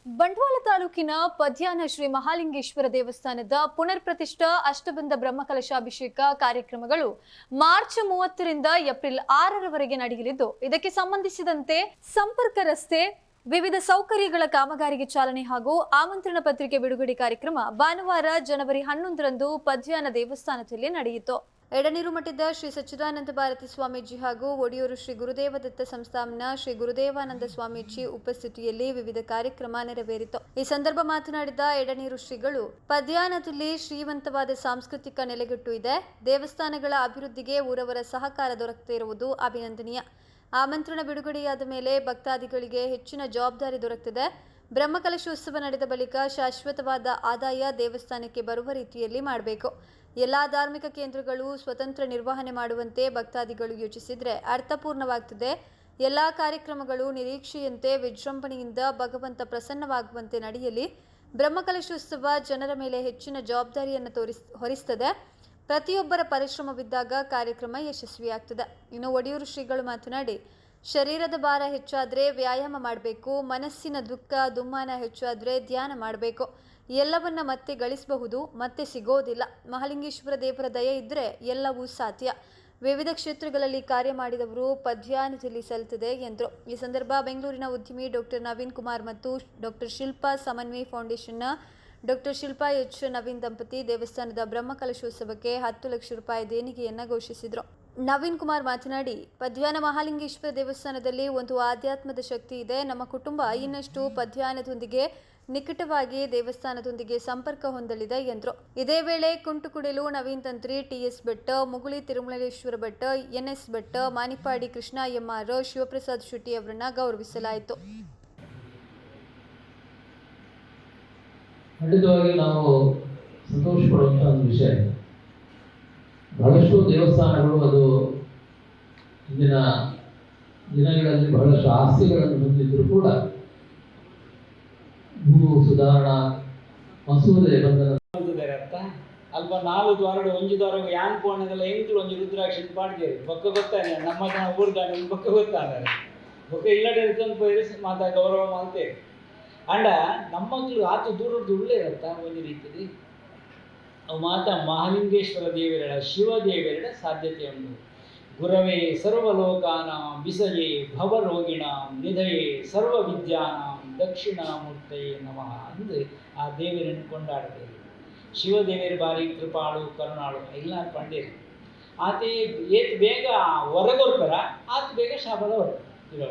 ಬಂಟ್ವಾಳ ತಾಲೂಕಿನ ಪದ್ಯಾನ ಶ್ರೀ ಮಹಾಲಿಂಗೇಶ್ವರ ದೇವಸ್ಥಾನದ ಪುನರ್ ಪ್ರತಿಷ್ಠಾ ಅಷ್ಟಬಂಧ ಬ್ರಹ್ಮಕಲಶಾಭಿಷೇಕ ಕಾರ್ಯಕ್ರಮಗಳು ಮಾರ್ಚ್ 30 ರಿಂದ ಏಪ್ರಿಲ್ 6 ರವರೆಗೆ ನಡೆಯಲಿದ್ದು, ಇದಕ್ಕೆ ಸಂಬಂಧಿಸಿದಂತೆ ಸಂಪರ್ಕ ರಸ್ತೆ, ವಿವಿಧ ಸೌಕರ್ಯಗಳ ಕಾಮಗಾರಿಗೆ ಚಾಲನೆ ಹಾಗೂ ಆಮಂತ್ರಣ ಪತ್ರಿಕೆ ಬಿಡುಗಡೆ ಕಾರ್ಯಕ್ರಮ ಭಾನುವಾರ ಜನವರಿ 11 ರಂದು ಪದ್ಯಾನ ದೇವಸ್ಥಾನದಲ್ಲಿ ನಡೆಯಿತು. ಎಡನೀರು ಮಠದ ಶ್ರೀ ಸಚ್ಚಿದಾನಂದ ಭಾರತಿ ಸ್ವಾಮೀಜಿ ಹಾಗೂ ಒಡಿಯೂರು ಶ್ರೀ ಗುರುದೇವದತ್ತ ಸಂಸ್ಥಾನದ ಶ್ರೀ ಗುರುದೇವಾನಂದ ಸ್ವಾಮೀಜಿ ಉಪಸ್ಥಿತಿಯಲ್ಲಿ ವಿವಿಧ ಕಾರ್ಯಕ್ರಮ ನೆರವೇರಿತು. ಈ ಸಂದರ್ಭ ಮಾತನಾಡಿದ ಎಡನೀರು ಶ್ರೀಗಳು, ಪದ್ಯಾನದಲ್ಲಿ ಶ್ರೀಮಂತವಾದ ಸಾಂಸ್ಕೃತಿಕ ನೆಲೆಗಟ್ಟು ಇದೆ. ದೇವಸ್ಥಾನಗಳ ಅಭಿವೃದ್ಧಿಗೆ ಊರವರ ಸಹಕಾರ ದೊರಕುತ್ತಿರುವುದು ಅಭಿನಂದನೀಯ. ಆಮಂತ್ರಣ ಬಿಡುಗಡೆಯಾದ ಮೇಲೆ ಭಕ್ತಾದಿಗಳಿಗೆ ಹೆಚ್ಚಿನ ಜವಾಬ್ದಾರಿ ದೊರಕುತ್ತದೆ. ಬ್ರಹ್ಮಕಲಶೋತ್ಸವ ನಡೆದ ಬಳಿಕ ಶಾಶ್ವತವಾದ ಆದಾಯ ದೇವಸ್ಥಾನಕ್ಕೆ ಬರುವ ರೀತಿಯಲ್ಲಿ ಮಾಡಬೇಕು. ಎಲ್ಲಾ ಧಾರ್ಮಿಕ ಕೇಂದ್ರಗಳು ಸ್ವತಂತ್ರ ನಿರ್ವಹಣೆ ಮಾಡುವಂತೆ ಭಕ್ತಾದಿಗಳು ಯೋಚಿಸಿದರೆ ಅರ್ಥಪೂರ್ಣವಾಗುತ್ತದೆ. ಎಲ್ಲಾ ಕಾರ್ಯಕ್ರಮಗಳು ನಿರೀಕ್ಷೆಯಂತೆ ವಿಜೃಂಭಣೆಯಿಂದ ಭಗವಂತ ಪ್ರಸನ್ನವಾಗುವಂತೆ ನಡೆಯಲಿ. ಬ್ರಹ್ಮಕಲಶೋತ್ಸವ ಜನರ ಮೇಲೆ ಹೆಚ್ಚಿನ ಜವಾಬ್ದಾರಿಯನ್ನು ಹೊರಿಸುತ್ತದೆ. ಪ್ರತಿಯೊಬ್ಬರ ಪರಿಶ್ರಮವಿದ್ದಾಗ ಕಾರ್ಯಕ್ರಮ ಯಶಸ್ವಿಯಾಗ್ತದೆ. ಇನ್ನು ಒಡಿಯೂರು ಶ್ರೀಗಳು ಮಾತನಾಡಿ, ಶರೀರದ ಭಾರ ಹೆಚ್ಚಾದರೆ ವ್ಯಾಯಾಮ ಮಾಡಬೇಕು, ಮನಸ್ಸಿನ ದುಃಖ ದುಮ್ಮಾನ ಹೆಚ್ಚಾದರೆ ಧ್ಯಾನ ಮಾಡಬೇಕು. ಎಲ್ಲವನ್ನ ಮತ್ತೆ ಗಳಿಸಬಹುದು, ಮತ್ತೆ ಸಿಗೋದಿಲ್ಲ. ಮಹಾಲಿಂಗೇಶ್ವರ ದೇವರ ದಯೆ ಇದ್ದರೆ ಎಲ್ಲವೂ ಸಾಧ್ಯ. ವಿವಿಧ ಕ್ಷೇತ್ರಗಳಲ್ಲಿ ಕಾರ್ಯ ಮಾಡಿದವರು ಪದ್ಯಾನದಲ್ಲಿ ಸಲ್ಲುತ್ತದೆ ಎಂದರು. ಈ ಸಂದರ್ಭ ಬೆಂಗಳೂರಿನ ಉದ್ಯಮಿ ಡಾಕ್ಟರ್ ನವೀನ್ ಕುಮಾರ್ ಮತ್ತು ಡಾಕ್ಟರ್ ಶಿಲ್ಪಾ ಸಮನ್ವಯ ಫೌಂಡೇಶನ್ನ ಡಾಕ್ಟರ್ ಶಿಲ್ಪಾ ಎಚ್ ನವೀನ್ ದಂಪತಿ ದೇವಸ್ಥಾನದ ಬ್ರಹ್ಮಕಲಶೋತ್ಸವಕ್ಕೆ 10 ಲಕ್ಷ ರೂಪಾಯಿ ದೇಣಿಗೆಯನ್ನು ಘೋಷಿಸಿದರು. ನವೀನ್ ಕುಮಾರ್ ಮಾತನಾಡಿ, ಪದ್ಯಾನ ಮಹಾಲಿಂಗೇಶ್ವರ ದೇವಸ್ಥಾನದಲ್ಲಿ ಒಂದು ಆಧ್ಯಾತ್ಮದ ಶಕ್ತಿ ಇದೆ. ನಮ್ಮ ಕುಟುಂಬ ಇನ್ನಷ್ಟು ಪದ್ಯಾನದೊಂದಿಗೆ ನಿಕಟವಾಗಿ ದೇವಸ್ಥಾನದೊಂದಿಗೆ ಸಂಪರ್ಕ ಹೊಂದಲಿದೆ ಎಂದರು. ಇದೇ ವೇಳೆ Kuntukudelu Naveen Tantri, TS Bhat, Muguli Thirumaleshwara Bhat, NS Bhat, Manipadi Krishna MR, Shivaprasad Shetty ಅವರನ್ನ ಗೌರವಿಸಲಾಯಿತು. ಖಂಡಿತವಾಗಿ ನಾವು ಸಂತೋಷ ಪಡುವಂಥ ಒಂದು ವಿಷಯ. ಬಹಳಷ್ಟು ದೇವಸ್ಥಾನಗಳು ಅದು ಇಂದಿನ ದಿನಗಳಲ್ಲಿ ಬಹಳಷ್ಟು ಆಸ್ತಿಗಳನ್ನು ಹೊಂದಿದ್ದರೂ ಕೂಡ ಭೂ ಸುಧಾರಣಾ ಮಸೂದೆ ಬಂದ ಅರ್ಥ ಅಲ್ಪ 4 ದ್ವಾರಗಳು 1 ದ್ವಾರ ಯಾನ್ ಪೋಣದಲ್ಲ ಎಂಕ್ಲು ಒಂದು ರುದ್ರಾಕ್ಷಿ ಪಾಡ್ಗೆ ಬೊಕ್ಕ ಗೊತ್ತಾನೆ ನಮ್ಮ ಜನ ಊರ್ದಾನೆ ಬೊಕ್ಕ ಗೊತ್ತಾನೆ ಬೊಕ್ಕ ಇಲ್ಲಡೆ ಇರ್ತಂದು ಪೋಯಿರಿ ಮಾತಾ ಗೌರವ ಮಾಡ್ತೇವೆ. ಅಂಡ ನಮ್ಮಕ್ಳು ಆತು ದೂರದ್ದು ಉಳ್ಳೇ ಇರತ್ತ ಒಂದು ರೀತಿಯಲ್ಲಿ ಅವು ಮಾತಾ ಮಹಾಲಿಂಗೇಶ್ವರ ದೇವರ ಶಿವದೇವರ ಸಾಧ್ಯತೆ ಉಂಟು. ಗುರವೇ ಸರ್ವಲೋಕಾನಾಂ ವಿಸಯೇ ಭವರೋಗಿಣಾಂ ನಿಧಯೇ ಸರ್ವವಿದ್ಯಾನಾಂ ದಕ್ಷಿಣಾಮೂರ್ತಯೇ ನಮಃ ಅಂದು ಆ ದೇವರನ್ನು ಕೊಂಡಾಡ್ತೇವೆ. ಶಿವದೇವರ ಬಾರಿ ಕೃಪಾಳು ಕರುಣಾಳು ಇಲ್ಲ ಪಂಡೇರು ಆತ ಏತ್ ಬೇಗ ಹೊರಗೊರ್ಕರ ಆತ ಬೇಗ ಶಾಪದ ಹೊರ